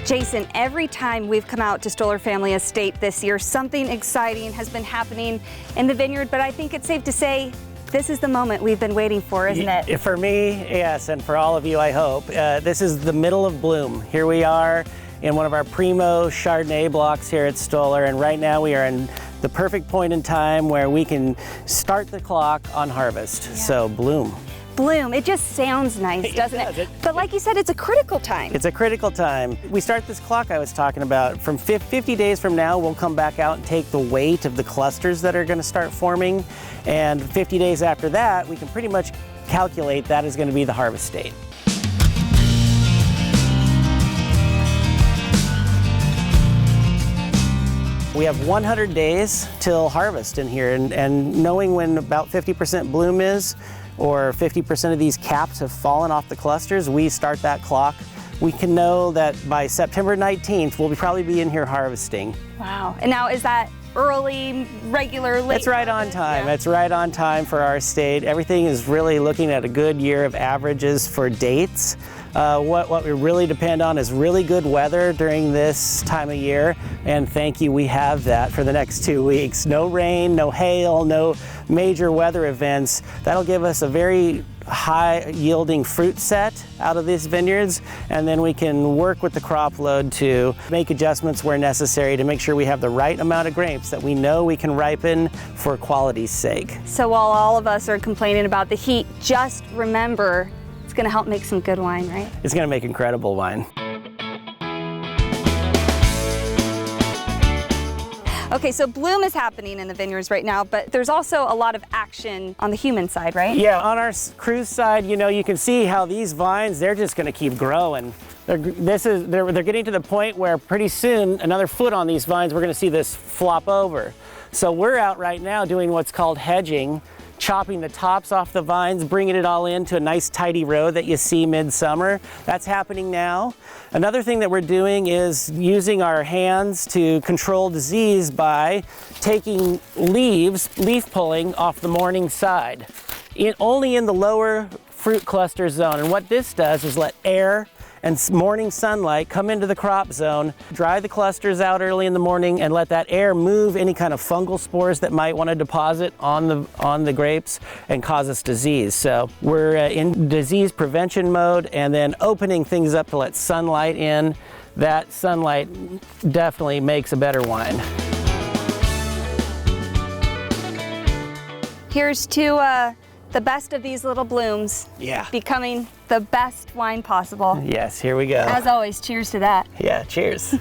Jason, every time we've come out to Stoller Family Estate this year, something exciting has been happening in the vineyard, but I think it's safe to say this is the moment we've been waiting for, isn't it? For me, yes, and for all of you, I hope. This is the middle of bloom. Here we are in one of our primo Chardonnay blocks here at Stoller, and right now we are in the perfect point in time where we can start the clock on harvest. Yeah. So bloom. Bloom, it just sounds nice, doesn't it? But like you said, it's a critical time. It's a critical time. We start this clock I was talking about. From 50 days from now, we'll come back out and take the weight of the clusters that are going to start forming. And 50 days after that, we can pretty much calculate that is going to be the harvest date. We have 100 days till harvest in here, and knowing when about 50% bloom is, or 50% of these caps have fallen off the clusters, we start that clock. We can know that by September 19th, we'll probably be in here harvesting. Wow. And now is that early, regular, late? It's right on time. Yeah. It's right on time for our estate. Everything is really looking at a good year of averages for dates. What we really depend on is really good weather during this time of year, and thank you, we have that for the next 2 weeks. No rain, no hail, no major weather events. That'll give us a very high yielding fruit set out of these vineyards, and then we can work with the crop load to make adjustments where necessary to make sure we have the right amount of grapes that we know we can ripen for quality's sake. So while all of us are complaining about the heat, just remember, it's going to help make some good wine, right? It's going to make incredible wine. Okay, so bloom is happening in the vineyards right now, but there's also a lot of action on the human side, right? Yeah, on our cruise side, you know, you can see how these vines, they're just going to keep growing. They're getting to the point where pretty soon, another foot on these vines, we're going to see this flop over. So we're out right now doing what's called hedging, chopping the tops off the vines, bringing it all into a nice tidy row that you see midsummer. That's happening now. Another thing that we're doing is using our hands to control disease by taking leaf pulling off the morning side, only in the lower fruit cluster zone. And what this does is let air and morning sunlight come into the crop zone, dry the clusters out early in the morning, and let that air move any kind of fungal spores that might want to deposit on the grapes and cause us disease. So we're in disease prevention mode, and then opening things up to let sunlight in. That sunlight definitely makes a better wine. Here's to the best of these little blooms. Yeah. Becoming the best wine possible. Yes, here we go. As always, cheers to that. Yeah, cheers.